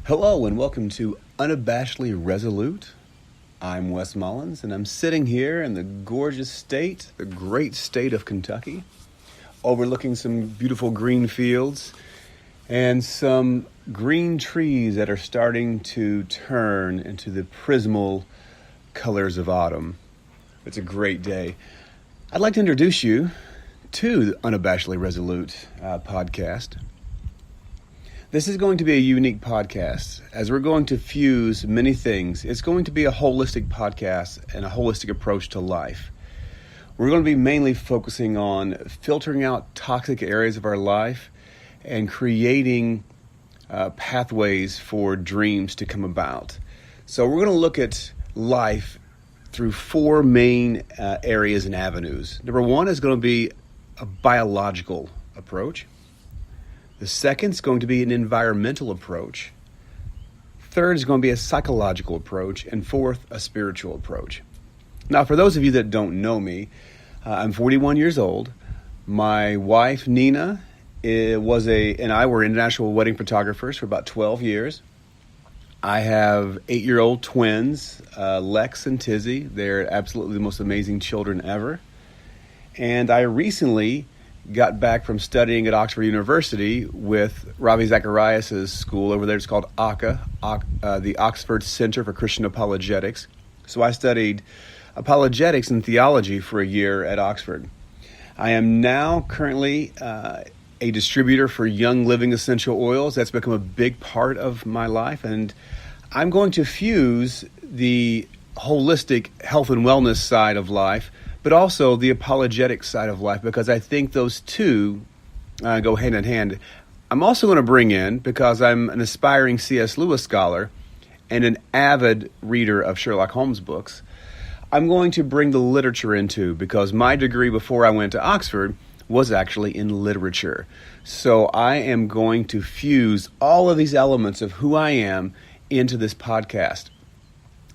Hello and welcome to Unabashedly Resolute. I'm Wes Mullins and I'm sitting here in the gorgeous state, the great state of Kentucky, overlooking some beautiful green fields and some green trees that are starting to turn into the prismal colors of autumn. It's a great day. I'd like to introduce you to the Unabashedly Resolute podcast. This is going to be a unique podcast as we're going to fuse many things. It's going to be a holistic podcast and a holistic approach to life. We're going to be mainly focusing on filtering out toxic areas of our life and creating pathways for dreams to come about. So we're going to look at life through four main areas and avenues. Number one is going to be a biological approach. The second is going to be an environmental approach. Third is going to be a psychological approach. And fourth, a spiritual approach. Now, for those of you that don't know me, I'm 41 years old. My wife, Nina, and I were international wedding photographers for about 12 years. I have 8-year-old twins, Lex and Tizzy. They're absolutely the most amazing children ever. And I recently got back from studying at Oxford University with Ravi Zacharias' school over there. It's called ACA, the Oxford Center for Christian Apologetics. So I studied apologetics and theology for a year at Oxford. I am now currently a distributor for Young Living essential oils. That's become a big part of my life, and I'm going to fuse the holistic health and wellness side of life but also the apologetic side of life, because I think those two go hand in hand. I'm also going to bring in, because I'm an aspiring C.S. Lewis scholar and an avid reader of Sherlock Holmes books, I'm going to bring the literature into, because my degree before I went to Oxford was actually in literature. So I am going to fuse all of these elements of who I am into this podcast.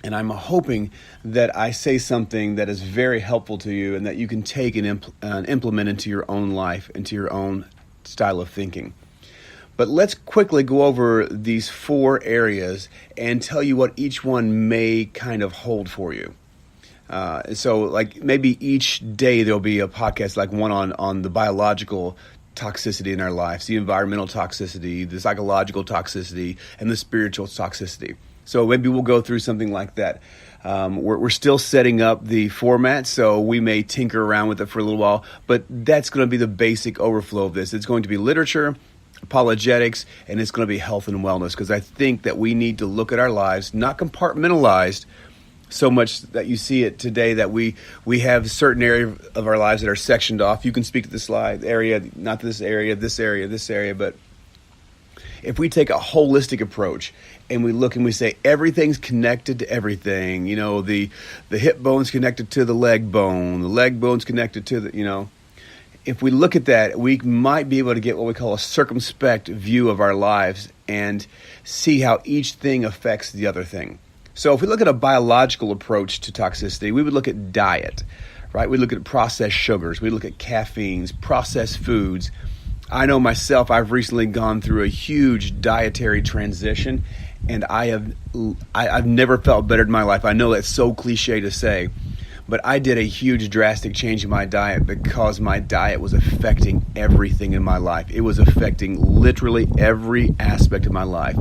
And I'm hoping that I say something that is very helpful to you and that you can take and implement into your own life, into your own style of thinking. But let's quickly go over these four areas and tell you what each one may kind of hold for you. So like maybe each day there'll be a podcast, like one on the biological toxicity in our lives, the environmental toxicity, the psychological toxicity, and the spiritual toxicity. So maybe we'll go through something like that. We're still setting up the format, so we may tinker around with it for a little while, but that's going to be the basic overflow of this. It's going to be literature, apologetics, and it's going to be health and wellness, because I think that we need to look at our lives, not compartmentalized so much that you see it today, that we have certain areas of our lives that are sectioned off. You can speak to this area, not this area, this area, this area, but if we take a holistic approach and we look and we say everything's connected to everything, the hip bone's connected to the leg bone's connected to the, if we look at that, we might be able to get what we call a circumspect view of our lives and see how each thing affects the other thing. So if we look at a biological approach to toxicity, we would look at diet, right? We look at processed sugars, we look at caffeines, processed foods. I know myself, I've recently gone through a huge dietary transition, and I've never felt better in my life. I know that's so cliche to say, but I did a huge drastic change in my diet because my diet was affecting everything in my life. It was affecting literally every aspect of my life.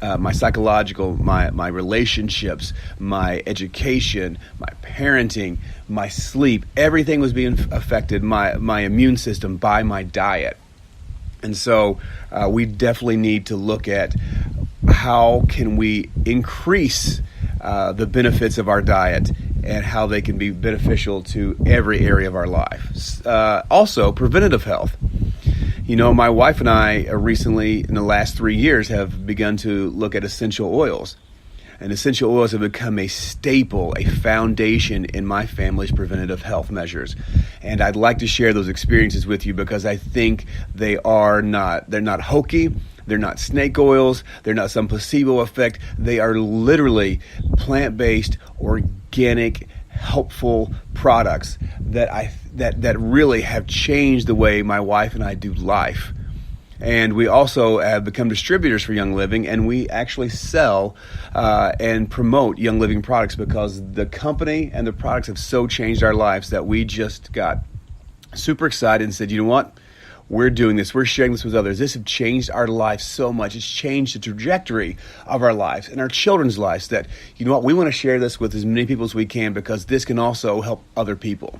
My psychological, my relationships, my education, my parenting, my sleep, everything was being affected, my immune system, by my diet. And so we definitely need to look at how can we increase the benefits of our diet and how they can be beneficial to every area of our life. Also, preventative health. My wife and I recently, in the last 3 years, have begun to look at essential oils. And essential oils have become a staple, a foundation in my family's preventative health measures. And I'd like to share those experiences with you because I think they're not hokey, they're not snake oils, they're not some placebo effect. They are literally plant-based, organic, helpful products that really have changed the way my wife and I do life. And we also have become distributors for Young Living, and we actually sell and promote Young Living products because the company and the products have so changed our lives that we just got super excited and said, you know what? We're doing this. We're sharing this with others. This has changed our lives so much. It's changed the trajectory of our lives and our children's lives that, you know what, we want to share this with as many people as we can because this can also help other people.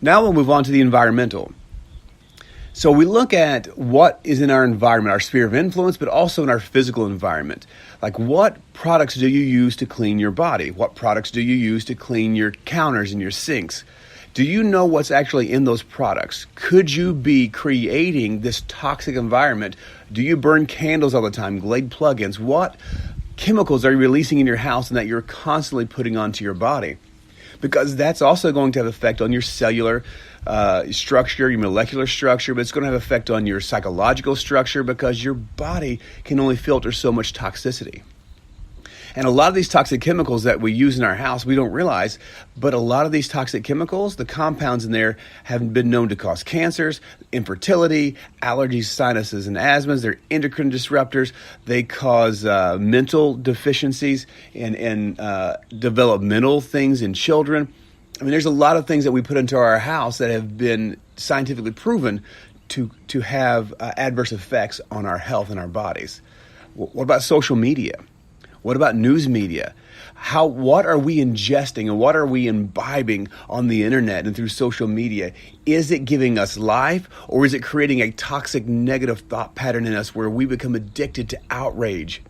Now we'll move on to the environmental. So we look at what is in our environment, our sphere of influence, but also in our physical environment. Like, what products do you use to clean your body? What products do you use to clean your counters and your sinks? Do you know what's actually in those products? Could you be creating this toxic environment? Do you burn candles all the time, Glade plugins? What chemicals are you releasing in your house and that you're constantly putting onto your body? Because that's also going to have effect on your cellular structure, your molecular structure, but it's going to have effect on your psychological structure because your body can only filter so much toxicity. And a lot of these toxic chemicals that we use in our house, we don't realize, but a lot of these toxic chemicals, the compounds in there have been known to cause cancers, infertility, allergies, sinuses, and asthmas. They're endocrine disruptors. They cause mental deficiencies and developmental things in children. I mean, there's a lot of things that we put into our house that have been scientifically proven to have adverse effects on our health and our bodies. What about social media? What about news media? What are we ingesting and what are we imbibing on the internet and through social media? Is it giving us life, or is it creating a toxic negative thought pattern in us where we become addicted to outrage?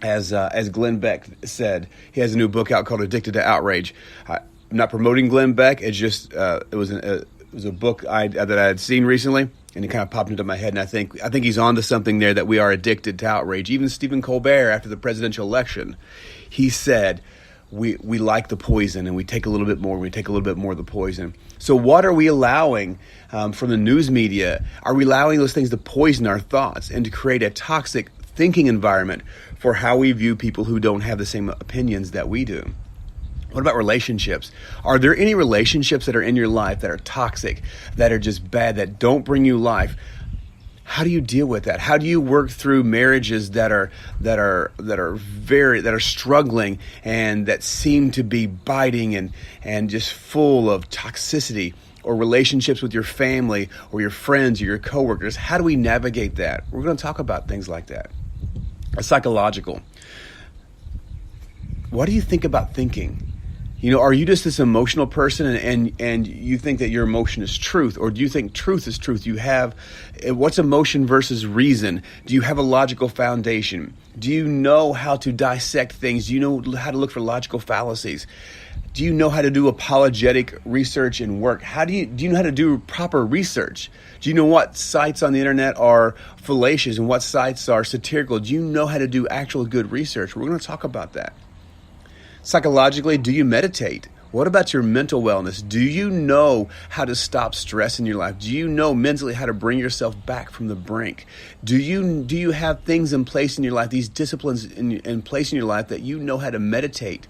As Glenn Beck said, he has a new book out called Addicted to Outrage. I'm not promoting Glenn Beck. It's just it was a book that I had seen recently, and it kind of popped into my head. And I think he's onto something there, that we are addicted to outrage. Even Stephen Colbert, after the presidential election, he said we like the poison, and we take a little bit more. We take a little bit more of the poison. So what are we allowing from the news media? Are we allowing those things to poison our thoughts and to create a toxic thinking environment for how we view people who don't have the same opinions that we do? What about relationships? Are there any relationships that are in your life that are toxic, that are just bad, that don't bring you life? How do you deal with that? How do you work through marriages that are struggling and that seem to be biting and just full of toxicity? Or relationships with your family or your friends or your coworkers? How do we navigate that? We're going to talk about things like that. Psychological. What do you think about thinking? You know, are you just this emotional person and you think that your emotion is truth? Or do you think truth is truth? What's emotion versus reason? Do you have a logical foundation? Do you know how to dissect things? Do you know how to look for logical fallacies? Do you know how to do apologetic research and work? Do you know how to do proper research? Do you know what sites on the internet are fallacious and what sites are satirical? Do you know how to do actual good research? We're going to talk about that. Psychologically, do you meditate? What about your mental wellness? Do you know how to stop stress in your life? Do you know mentally how to bring yourself back from the brink? Do you have things in place in your life, these disciplines in place in your life that you know how to meditate?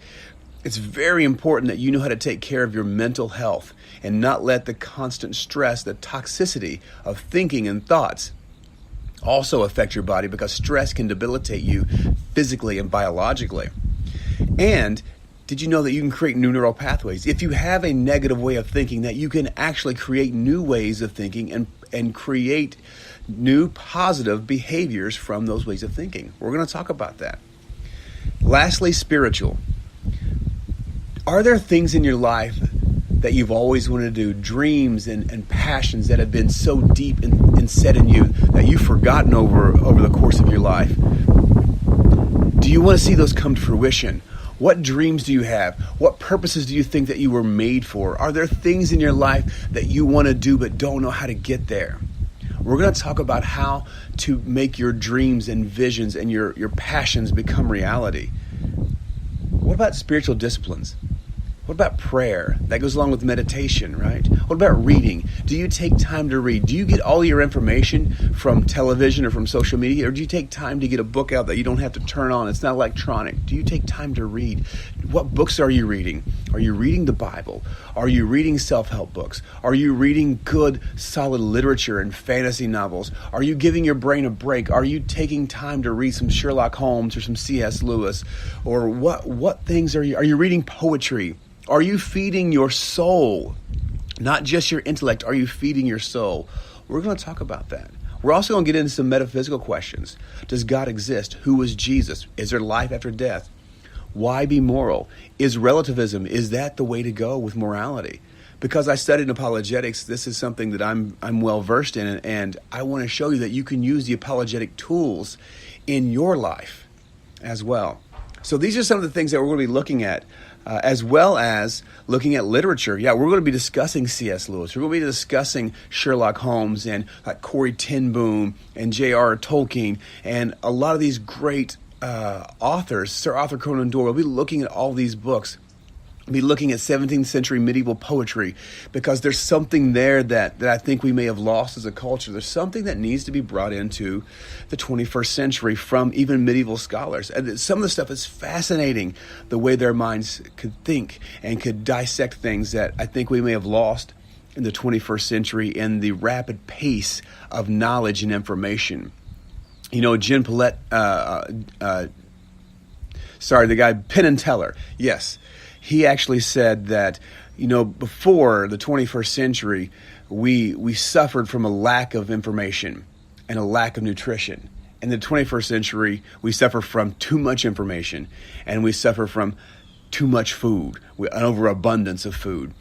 It's very important that you know how to take care of your mental health and not let the constant stress, the toxicity of thinking and thoughts also affect your body, because stress can debilitate you physically and biologically. And did you know that you can create new neural pathways? If you have a negative way of thinking, that you can actually create new ways of thinking and create new positive behaviors from those ways of thinking. We're going to talk about that. Lastly, spiritual. Are there things in your life that you've always wanted to do, dreams and passions that have been so deep and set in you that you've forgotten over the course of your life? Do you want to see those come to fruition? What dreams do you have? What purposes do you think that you were made for? Are there things in your life that you want to do but don't know how to get there? We're going to talk about how to make your dreams and visions and your passions become reality. What about spiritual disciplines? What about prayer? That goes along with meditation, right? What about reading? Do you take time to read? Do you get all your information from television or from social media? Or do you take time to get a book out that you don't have to turn on? It's not electronic. Do you take time to read? What books are you reading? Are you reading the Bible? Are you reading self-help books? Are you reading good, solid literature and fantasy novels? Are you giving your brain a break? Are you taking time to read some Sherlock Holmes or some C.S. Lewis? Or what things are you reading poetry? Are you feeding your soul? Not just your intellect. Are you feeding your soul? We're going to talk about that. We're also going to get into some metaphysical questions. Does God exist? Who is Jesus? Is there life after death? Why be moral? Is relativism, is that the way to go with morality? Because I studied apologetics, this is something that I'm well versed in, and I want to show you that you can use the apologetic tools in your life as well. So these are some of the things that we're going to be looking at, as well as looking at literature. Yeah, we're going to be discussing C.S. Lewis. We're going to be discussing Sherlock Holmes and Corrie ten Boom and J.R. Tolkien and a lot of these great authors. Sir Arthur Conan Doyle. We'll be looking at all these books. We'll be looking at 17th century medieval poetry, because there's something there that I think we may have lost as a culture. There's something that needs to be brought into the 21st century from even medieval scholars. And some of the stuff is fascinating, the way their minds could think and could dissect things that I think we may have lost in the 21st century in the rapid pace of knowledge and information. You know, Jen Paulette, the guy Penn and Teller, yes. He actually said that, you know, before the 21st century, we suffered from a lack of information and a lack of nutrition. In the 21st century, we suffer from too much information, and we suffer from too much food, an overabundance of food.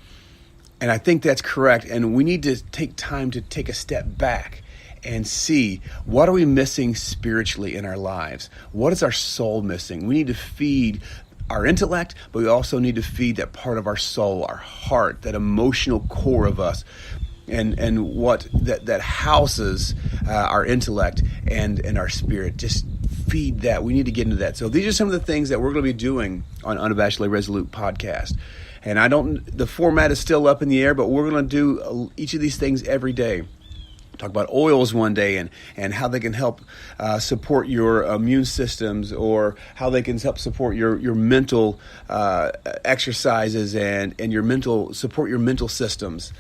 And I think that's correct. And we need to take time to take a step back and see, what are we missing spiritually in our lives? What is our soul missing? We need to feed our intellect, but we also need to feed that part of our soul, our heart, that emotional core of us, and what that houses our intellect and our spirit. Just feed that. We need to get into that. So these are some of the things that we're going to be doing on Unabashedly Resolute Podcast. And the format is still up in the air, but we're going to do each of these things every day. Talk about oils one day and how they can help support your immune systems, or how they can help support your mental exercises and support your mental systems,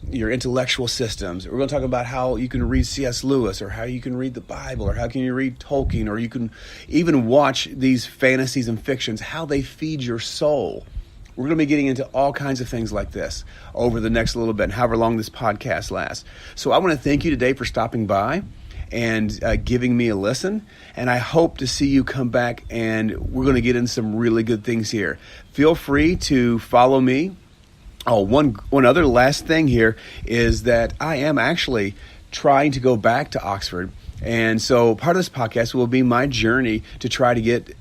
your intellectual systems. We're going to talk about how you can read C.S. Lewis, or how you can read the Bible, or how can you read Tolkien, or you can even watch these fantasies and fictions, how they feed your soul. We're going to be getting into all kinds of things like this over the next little bit, and however long this podcast lasts. So I want to thank you today for stopping by and giving me a listen. And I hope to see you come back, and we're going to get into some really good things here. Feel free to follow me. Oh, one other last thing here is that I am actually trying to go back to Oxford. And so part of this podcast will be my journey to try to get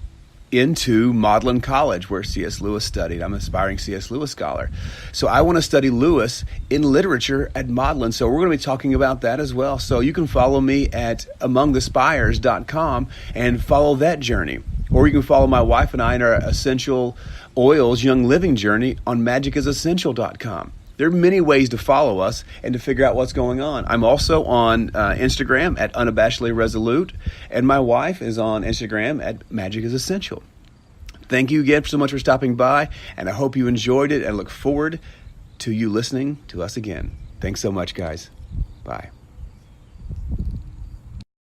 into Magdalen College, where C.S. Lewis studied. I'm an aspiring C.S. Lewis scholar. So I want to study Lewis in literature at Magdalen. So we're going to be talking about that as well. So you can follow me at amongthespires.com and follow that journey. Or you can follow my wife and I in our Essential Oils Young Living journey on magicisessential.com. There are many ways to follow us and to figure out what's going on. I'm also on Instagram at Unabashedly Resolute, and my wife is on Instagram at Magic is Essential. Thank you again so much for stopping by, and I hope you enjoyed it, and look forward to you listening to us again. Thanks so much, guys. Bye.